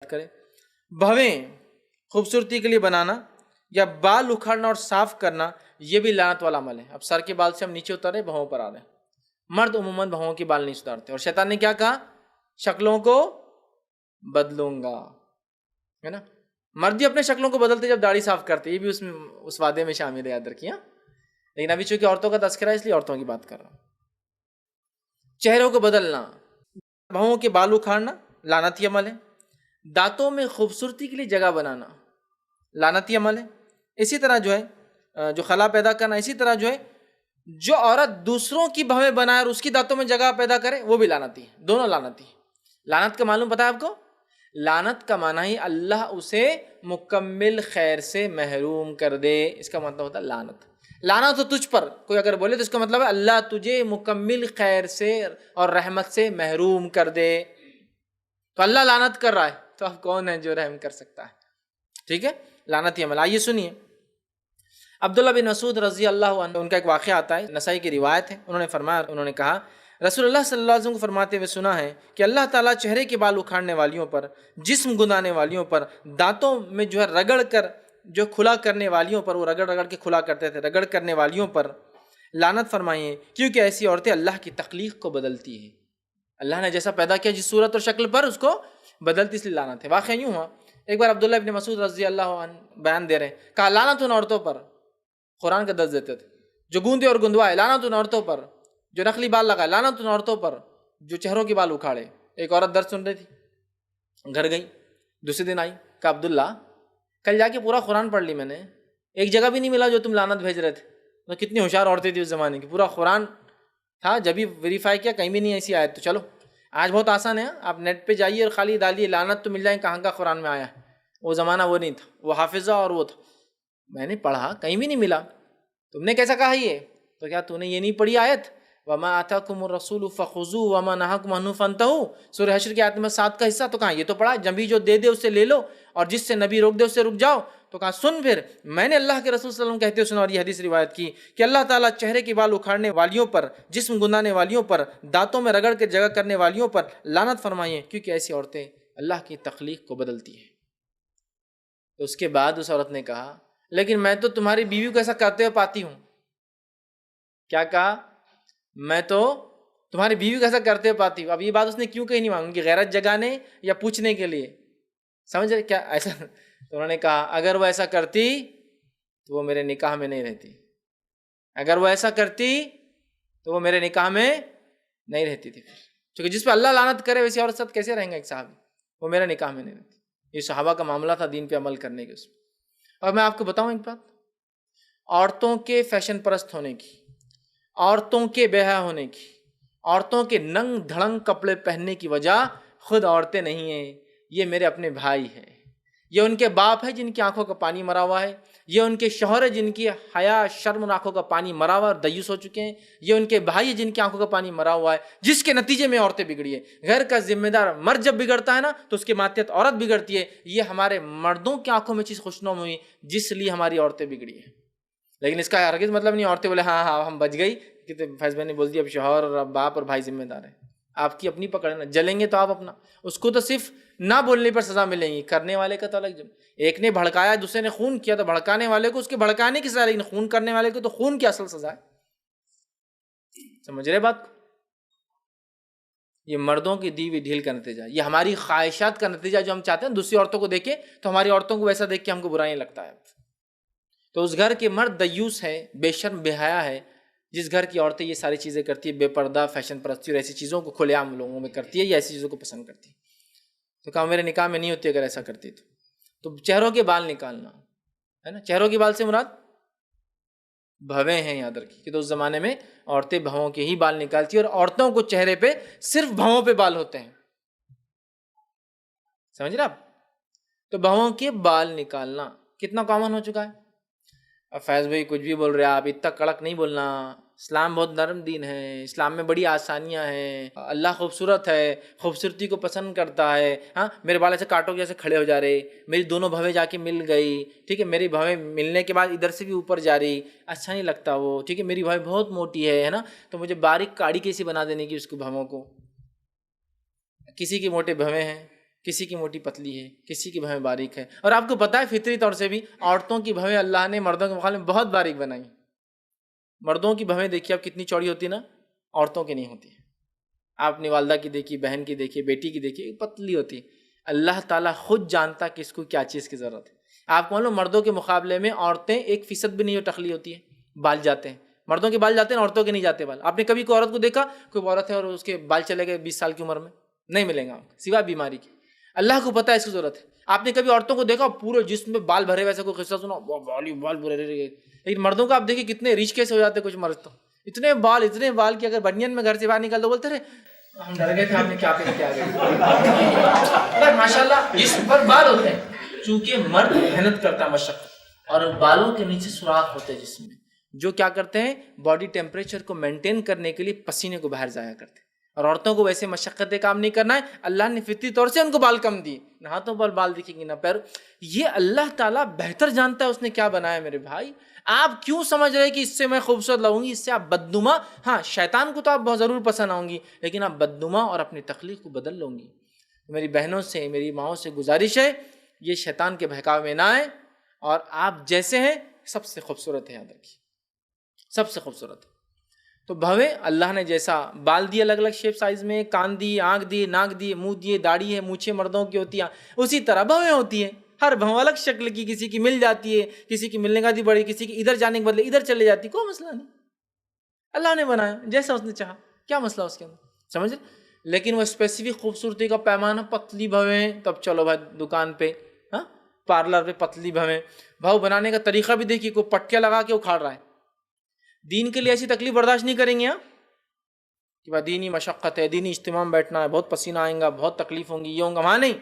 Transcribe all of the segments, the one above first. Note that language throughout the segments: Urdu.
کرے. بھویں خوبصورتی کے لیے بنانا یا بال اکھاڑنا اور صاف کرنا یہ بھی لعنت والا عمل ہے. اب سر کے بال سے ہم نیچے اتر رہے بھووں پر آ رہے ہیں. مرد عموماً بھووں کے بال نہیں اتارتے. اور شیطان نے کیا کہا؟ شکلوں کو بدلوں گا، ہے نا. مرد ہی اپنے شکلوں کو بدلتے جب داڑھی صاف کرتے، یہ بھی اس وعدے میں شامل ہے، یاد رکھیے. لیکن ابھی چونکہ عورتوں کا تذکرہ ہے اس لیے عورتوں کی بات کر رہا ہوں. چہروں کو بدلنا، بھووں کے بال اکھاڑنا لعنتی عمل ہے. دانتوں میں خوبصورتی کے لیے جگہ بنانا لعنتی عمل ہے. اسی طرح جو ہے جو خلا پیدا کرنا، اسی طرح جو ہے جو عورت دوسروں کی بھویں بنائے اور اس کی دانتوں میں جگہ پیدا کرے وہ بھی لعنتی ہے. دونوں لعنتی ہے. لعنت کا معلوم پتہ ہے آپ کو؟ لعنت کا معنی ہی اللہ اسے مکمل خیر سے محروم کر دے. اس کا مطلب ہوتا ہے لعنت. لعنت تو تجھ پر کوئی اگر بولے تو اس کا مطلب ہے اللہ تجھے مکمل خیر سے اور رحمت سے محروم کر دے. تو اللہ لعنت کر رہا ہے تو اب کون ہے جو رحم کر سکتا ہے؟ ٹھیک ہے، لعنتی عمل. آئیے سنیے، عبداللہ بن مسعود رضی اللہ عنہ، ان کا ایک واقعہ آتا ہے، نسائی کی روایت ہے. انہوں نے فرمایا، انہوں نے کہا رسول اللہ صلی اللہ علیہ وسلم کو فرماتے ہوئے سنا ہے کہ اللہ تعالیٰ چہرے کے بال اکھاڑنے والیوں پر، جسم گندانے والیوں پر، دانتوں میں جو ہے رگڑ کر جو کھلا کرنے والیوں پر، وہ رگڑ رگڑ کے کھلا کرتے تھے، رگڑ کرنے والیوں پر لعنت فرمائیے، کیونکہ ایسی عورتیں اللہ کی تخلیق کو بدلتی ہیں. اللہ نے جیسا پیدا کیا جس صورت اور شکل پر اس کو بدلتی، اس لیے لعنت ہے. واقعہ یوں ہوا، ایک بار عبداللہ ابن مسعود رضی اللہ عنہ بیان دے رہے ہیں، کہا لعنت ان عورتوں پر، قرآن کا درس دیتے تھے، جو گوندے اور گندوائے، لعنت ان عورتوں پر، جو نقلی بال لگائے، لعنت ان عورتوں پر، جو چہروں کے بال اکھاڑے. ایک عورت درس سن رہی تھی، گھر گئی، دوسرے دن آئی، کہا عبداللہ کل جا کے پورا قرآن پڑھ لی میں نے، ایک جگہ بھی نہیں ملا جو تم لعنت بھیج رہے تھے. تو کتنی ہوشیار عورتیں تھی اس زمانے کی، پورا قرآن تھا، جب بھی ویریفائی کیا کہیں بھی نہیں ایسی آیت. تو چلو آج بہت آسان ہے، آپ نیٹ پہ جائیے اور خالی ڈالیے لعنت تو مل جائے کہاں کا قرآن میں آیا ہے. وہ زمانہ وہ نہیں تھا، وہ حافظہ اور وہ تھا. میں نے پڑھا کہیں بھی نہیں ملا. تم نے کیسا کہا یہ؟ تو کیا تو نے یہ نہیں پڑھی آیت وَمَا آتَاكُمُ الرَّسُولُ فَخُذُوهُ وَمَا نَهَاكُمْ عَنْهُ فَانْتَهُوا؟ سورہ حشر کی آیت نمبر 7 کا حصہ. تو کہاں یہ تو پڑھا جب بھی جو دے دے اس سے لے لو اور جس سے نبی روک دے اس سے رک جاؤ. تو کہا سن پھر میں نے اللہ کے رسول صلی اللہ علیہ وسلم کہتے ہوئے سنا، اور یہ حدیث روایت کی کہ اللہ تعالیٰ چہرے کے بال اکھاڑنے والیوں پر، جسم گندانے والیوں پر، دانتوں میں رگڑ کے جگہ کرنے والیوں پر لعنت فرمائیے، کیونکہ ایسی عورتیں اللہ کی تخلیق کو بدلتی ہیں. تو اس کے بعد اس عورت نے کہا لیکن میں تو تمہاری بیوی کو ایسا کرتے ہوئے پاتی ہوں. کیا کہا؟ میں تو تمہاری بیوی کو ایسا کرتے ہوئے پاتی ہوں. اب یہ بات اس نے کیوں کہی نہیں مانگی؟ غیرت جگانے یا پوچھنے کے لیے؟ سمجھ رہے کیا ایسا؟ تو انہوں نے کہا اگر وہ ایسا کرتی تو وہ میرے نکاح میں نہیں رہتی. اگر وہ ایسا کرتی تو وہ میرے نکاح میں نہیں رہتی تھی. کیونکہ جس پہ اللہ لعنت کرے ویسی عورت ساتھ کیسے رہیں گا ایک صحابی؟ وہ میرے نکاح میں نہیں رہتی. یہ صحابہ کا معاملہ تھا دین پہ عمل کرنے کے. اس میں اور میں آپ کو بتاؤں ایک بات، عورتوں کے فیشن پرست ہونے کی، عورتوں کے بے حیا ہونے کی، عورتوں کے ننگ دھڑنگ کپڑے پہننے کی وجہ خود عورتیں نہیں ہیں، یہ میرے اپنے بھائی ہیں. یہ ان کے باپ ہے جن کی آنکھوں کا پانی مرا ہوا ہے. یہ ان کے شوہر ہے جن کی حیا شرم اور آنکھوں کا پانی مرا ہوا اور دیوس ہو چکے ہیں. یہ ان کے بھائی ہے جن کی آنکھوں کا پانی مرا ہوا ہے، جس کے نتیجے میں عورتیں بگڑی ہے. گھر کا ذمہ دار مرد جب بگڑتا ہے نا تو اس کے ماتحت عورت بگڑتی ہے. یہ ہمارے مردوں کی آنکھوں میں چیز خوشنما ہوئی جس لیے ہماری عورتیں بگڑی ہیں. لیکن اس کا ہرگز مطلب نہیں عورتیں بولے ہاں ہاں ہم بچ گئی کہ فیض بھائی نے بول دیا اب شوہر اور باپ اور بھائی ذمہ دار ہیں. آپ کی اپنی پکڑ ہے، جلیں گے تو آپ اپنا. اس کو تو صرف نہ بولنے پر سزا ملیں گی، کرنے والے کا تو الگ. ایک نے بھڑکایا دوسرے نے خون کیا تو بھڑکانے والے کو اس کے بھڑکانے کی سزا، لیکن خون کرنے والے کو تو خون کی اصل سزا ہے. سمجھ رہے بات کو؟ یہ مردوں کی دی ہوئی ڈھیل کا نتیجہ، یہ ہماری خواہشات کا نتیجہ. جو ہم چاہتے ہیں دوسری عورتوں کو دیکھیں تو ہماری عورتوں کو ویسا دیکھ کے ہم کو برا نہیں لگتا ہے. تو اس گھر کے مرد دیوس ہے، بے شرم بے حیا ہے. جس گھر کی عورتیں یہ ساری چیزیں کرتی ہے، بے پردہ فیشن پرستی اور ایسی چیزوں کو کھلے عام لوگوں میں کرتی ہے یا ایسی چیزوں کو پسند کرتی ہے. تو کہا میرے نکاح میں نہیں ہوتی اگر ایسا کرتی تو چہروں کے بال نکالنا ہے نا. چہروں کے بال سے مراد بھویں ہیں. یاد رکھیے کہ تو اس زمانے میں عورتیں بھووں کے ہی بال نکالتی اور عورتوں کو چہرے پہ صرف بھووں پہ بال ہوتے ہیں. سمجھ رہے آپ؟ تو بھووں کے بال نکالنا کتنا کامن ہو چکا ہے. اب فیض بھائی کچھ بھی بول رہے آپ، اتنا کڑک نہیں بولنا. اسلام بہت نرم دین ہے، اسلام میں بڑی آسانیاں ہیں. اللہ خوبصورت ہے، خوبصورتی کو پسند کرتا ہے. ہاں میرے بال ایسے کاٹو جیسے کھڑے ہو جا رہے، میری دونوں بھویں جا کے مل گئی، ٹھیک ہے. میری بھویں ملنے کے بعد ادھر سے بھی اوپر جا رہی، اچھا نہیں لگتا وہ، ٹھیک ہے. میری بھویں بہت موٹی ہے نا، تو مجھے باریک کاڑی کیسی بنا دینے کی اس کو بھووں کو. کسی کی موٹے بھویں ہیں، کسی کی موٹی پتلی ہے، کسی کی بھویں باریک ہے. اور آپ کو پتہ ہے فطری طور سے بھی عورتوں کی بھویں اللہ نے مردوں کے مقابلے میں بہت باریک بنائی. مردوں کی بھویں دیکھیے آپ کتنی چوڑی ہوتی نا، عورتوں کی نہیں ہوتی. آپ اپنی والدہ کی دیکھیے، بہن کی دیکھیے، بیٹی کی دیکھیے، پتلی ہوتی. اللہ تعالیٰ خود جانتا کہ اس کو کیا چیز کی ضرورت ہے. آپ کو معلوم مردوں کے مقابلے میں عورتیں 1% بھی نہیں جو ٹخلی ہوتی ہے، بال جاتے ہیں. مردوں کے بال جاتے ہیں، عورتوں کے نہیں جاتے بال. آپ نے کبھی کوئی عورت کو دیکھا کوئی عورت ہے اور اس کے بال چلے گئے 20 سال کی عمر میں؟ نہیں ملیں گا آپ کو، سوائے بیماری کی. اللہ کو پتہ ہے اس کی ضرورت ہے. آپ نے کبھی عورتوں کو دیکھا پورے جسم میں بال بھرے، ویسے کوئی قصہ سنا بال بھرے رہے. لیکن مردوں کو آپ دیکھیں کتنے ریچ کیسے ہو جاتے ہیں. کچھ مرد تو اتنے بال کہ اگر بنین میں گھر سے باہر نکل تو بولتے رہے ہم ڈر گئے تھے آپ نے کیا پہن کے آ گئے. ماشاء اللہ جسم پر بال ہوتے ہیں، چونکہ مرد محنت کرتا ہے، مشقت، اور بالوں کے نیچے سوراخ ہوتے ہیں جسم میں جو کیا کرتے ہیں باڈی ٹیمپریچر کو مینٹین کرنے کے لیے پسینے کو باہر ضائع کرتے ہیں. اور عورتوں کو ویسے مشقت کام نہیں کرنا ہے. اللہ نے فطری طور سے ان کو بال کم دیے، نہ ہاتھوں پر بال دکھیں گے نہ پیر. یہ اللہ تعالیٰ بہتر جانتا ہے اس نے کیا بنایا. میرے بھائی آپ کیوں سمجھ رہے کہ اس سے میں خوبصورت لگوں گی، اس سے آپ بدنما، ہاں شیطان کو تو آپ بہت ضرور پسند آؤں گی، لیکن آپ بدنما اور اپنی تخلیق کو بدل لوں گی. میری بہنوں سے، میری ماؤں سے گزارش ہے یہ شیطان کے بہکاوے میں نہ آئے، اور آپ جیسے ہیں سب سے خوبصورت ہے. یاد رکھیے سب سے خوبصورت ہے. تو بھویں اللہ نے جیسا بال دیے الگ الگ شیپ سائز میں، کان دیے، آنکھ دیے، ناک دیے، منہ دیے، داڑھی ہے، مونچھیں مردوں کی ہوتی ہیں، اسی طرح بھویں ہوتی ہیں. ہر بھوں الگ شکل کی، کسی کی مل جاتی ہے، کسی کی ملنے کا دی بڑی، کسی کی ادھر جانے کے بدلے ادھر چلے جاتی. کوئی مسئلہ نہیں، اللہ نے بنایا جیسا اس نے چاہا. کیا مسئلہ اس کے اندر، سمجھ. لیکن وہ اسپیسیفک خوبصورتی کا پیمانہ پتلی بھویں، تب چلو بھائی دکان پہ، ہاں پارلر پہ پتلی بھویں. بھو بنانے کا طریقہ بھی دیکھیے، کوئی پٹکیا لگا کے اکھاڑ رہا ہے. دین کے لیے ایسی تکلیف برداشت نہیں کریں گے ہاں کہ بھائی دینی مشقت ہے، دینی اجتماع میں بیٹھنا ہے، بہت پسینہ آئیں گا، بہت تکلیف ہوں گی، یہ ہوں گا، وہاں نہیں.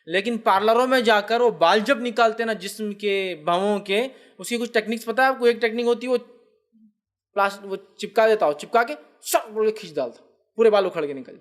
لیکن پارلروں میں جا کر وہ بال جب نکالتے نا جسم کے، بھووں کے، اس کی کچھ ٹیکنکس پتہ ہے آپ کو. ایک ٹیکنک ہوتی ہے وہ چپکا دیتا ہو، چپکا کے شک بول کے کھینچ ڈالتا، پورے بال اکھڑ کے نکل.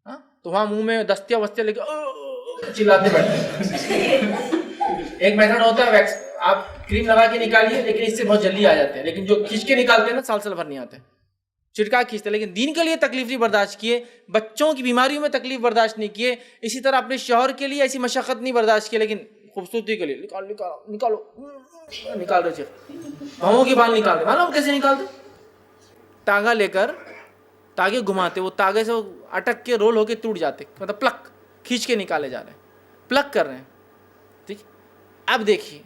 ہاں تو وہاں منہ میں دستیاں وستیاں لے کے چلاتے بیٹھتے. ایک میتھڈ ہوتا ہے ویکس، آپ کریم لگا کے نکالیے، لیکن اس سے بہت جلدی آ جاتے ہیں. لیکن جو کھینچ کے نکالتے ہیں نا سال بھر نہیں آتے، چٹکا کھینچتے. لیکن دین کے لیے تکلیف نہیں برداشت کیے، بچوں کی بیماریوں میں تکلیف برداشت نہیں کیے، اسی طرح اپنے شوہر کے لیے ایسی مشقت نہیں برداشت کی، لیکن خوبصورتی کے لیے نکال رہے تھے. بھووں کے بال نکال رہے، معلوم کیسے نکالتے؟ تاگا لے کر تاگے گھماتے، وہ تاگے سے اٹک کے رول ہو کے ٹوٹ جاتے، مطلب پلک کھینچ کے نکالے جا رہے ہیں، پلک کر رہے ہیں. ٹھیک. اب دیکھیے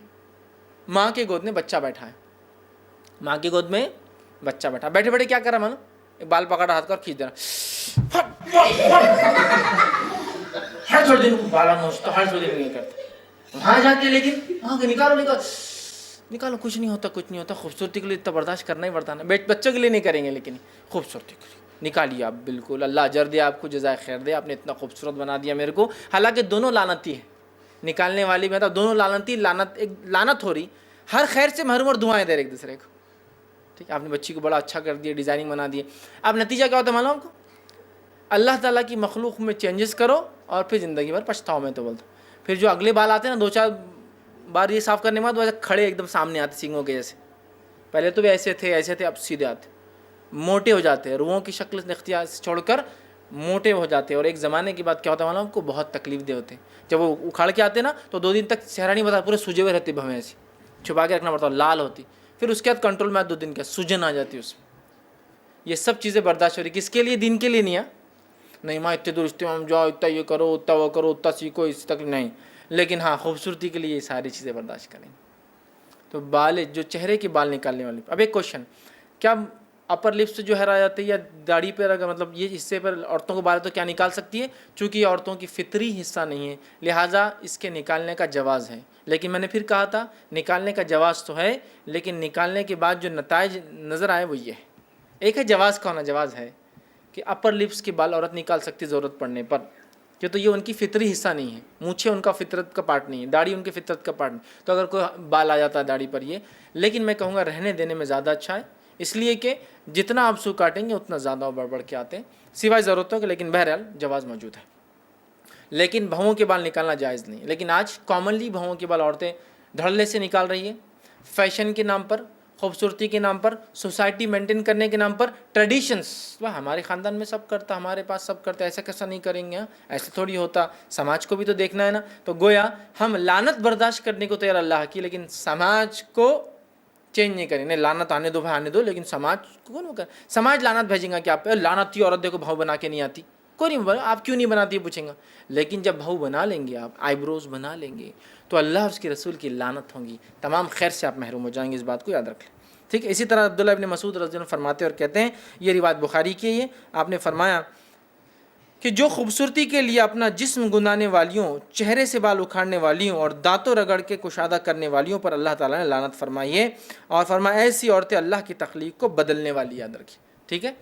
ماں کے گود میں بچہ بیٹھا ہے، ماں کی گود میں بچہ بیٹھا، بیٹھے بیٹھے کیا کر رہا ہے؟ ایک بال پکڑا ہاتھ کا اور کھینچ دینا، ہر چھوڑ دن بالا نوچتا، ہر چھوڑ دن نہیں کرتا. وہاں جا کے لیکن وہاں کے نکالو، کچھ نہیں ہوتا. خوبصورتی کے لیے اتنا برداشت کرنا ہی پڑتا نا. بچوں کے لیے نہیں کریں گے، لیکن خوبصورتی کے لیے نکالیے آپ. بالکل اللہ اجر دے آپ کو، جزائے خیر دے، آپ نے اتنا خوبصورت بنا دیا میرے کو. حالانکہ دونوں لعنتی ہیں، نکالنے والی میں دونوں لعنتی، لعنت ہو رہی، ہر خیر سے محروم اور دعائیں دے رہے ایک دوسرے کو. ٹھیک. آپ نے بچی کو بڑا اچھا کر دیا، ڈیزائننگ بنا دی. اب نتیجہ کیا ہوتا ہے معلوم آپ کو؟ اللہ تعالیٰ کی مخلوق میں چینجز کرو اور پھر زندگی بھر پچھتاؤ. میں تو بولتا ہوں پھر جو اگلے بال آتے ہیں نا، 2-4 بار یہ صاف کرنے کے بعد ویسے کھڑے ایک دم سامنے آتے سینگوں کے جیسے. پہلے تو بھی ایسے تھے، اب سیدھے آتے، موٹے ہو جاتے ہیں، روحوں کی شکل اختیار چھوڑ کر موٹے ہو جاتے ہیں. اور ایک زمانے کے بعد کیا ہوتا ہے معلوم آپ کو؟ بہت تکلیف دہ ہوتے ہیں. جب وہ اکھاڑ کے آتے نا تو 2 دن تک چہرہ نہیں بتا، پورے سوجے ہوئے رہتے بھویں، ایسے چھپا کے رکھنا پڑتا، لال ہوتی. پھر اس کے بعد کنٹرول میں 2 دن کے سوجن آ جاتی اس میں. یہ سب چیزیں برداشت ہو رہی، کس کے لیے؟ دین کے لیے نہیں ہے. نہیں ماں اتنے دور اجتماع میں جاؤ، اتنا یہ کرو، اتنا وہ کرو، اتنا سیکھو، اس تک نہیں. لیکن ہاں خوبصورتی کے لیے یہ ساری چیزیں برداشت کریں. تو بال جو چہرے کے بال نکالنے والے. اب ایک کوشچن، کیا اپر لپس جو ہے رہ جاتے ہیں یا داڑھی پر، اگر مطلب یہ حصے پر عورتوں کو بال تو کیا نکال سکتی ہے؟ چونکہ یہ عورتوں کی فطری حصہ نہیں ہے، لہٰذا اس کے نکالنے کا جواز ہے. لیکن میں نے پھر کہا تھا نکالنے کا جواز تو ہے، لیکن نکالنے کے بعد جو نتائج نظر آئے وہ یہ ہے. ایک ہے جواز کا ہونا، جواز ہے کہ اپر لپس کے بال عورت نکال سکتی ضرورت پڑنے پر، کہ تو یہ ان کی فطری حصہ نہیں ہے. مونچھیں ان کا فطرت کا پارٹ نہیں ہے، داڑھی ان کی فطرت کا پارٹ نہیں. تو اگر کوئی بال آ جاتا ہے داڑھی پر یہ، لیکن میں کہوں گا رہنے دینے میں زیادہ اچھا ہے، اس لیے کہ جتنا آپ سو کاٹیں گے اتنا زیادہ بڑھ کے آتے ہیں سوائے ضرورتوں کے. لیکن بہرحال جواز موجود ہے. لیکن بھووں کے بال نکالنا جائز نہیں. لیکن آج کامنلی بھووں کے بال عورتیں دھڑلے سے نکال رہی ہیں، فیشن کے نام پر، خوبصورتی کے نام پر, سوسائٹی مینٹین کرنے کے نام پر, ٹریڈیشنس, ہمارے خاندان میں سب کرتا, ہمارے پاس سب کرتا, ایسا کیسا نہیں کریں گے, ایسے تھوڑی ہوتا, سماج کو بھی تو دیکھنا ہے نا. تو گویا ہم لعنت برداشت کرنے کو تیار اللہ کی, لیکن سماج کو چینج نہیں کریں. نہیں, لعنت آنے دو بھائی, آنے دو, لیکن سماج کو کون کر, سماج لعنت بھیجیں گا کہ آپ پہ لعنت تھی عورت دیکھو بہو بنا کے نہیں آتی, کوئی نہیں, آپ کیوں نہیں بناتی پوچھیں گا. لیکن جب بہو بنا لیں گے آپ, آئی بروز بنا لیں گے, تو اللہ اور اس کے رسول کی لعنت ہوں گی, تمام خیر سے آپ محروم ہو جائیں گے, اس بات کو یاد رکھ لیں. ٹھیک ہے. اسی طرح عبداللہ ابن مسعود رضی اللہ عنہ فرماتے اور کہتے ہیں, یہ روایت بخاری کی ہے, آپ نے فرمایا کہ جو خوبصورتی کے لیے اپنا جسم گندانے والیوں, چہرے سے بال اکھاڑنے والیوں اور دانتوں رگڑ کے کشادہ کرنے والیوں پر اللہ تعالیٰ نے لعنت فرمائی ہے, اور فرمایا ایسی عورتیں اللہ کی تخلیق کو بدلنے والی, یاد رکھیں. ٹھیک ہے.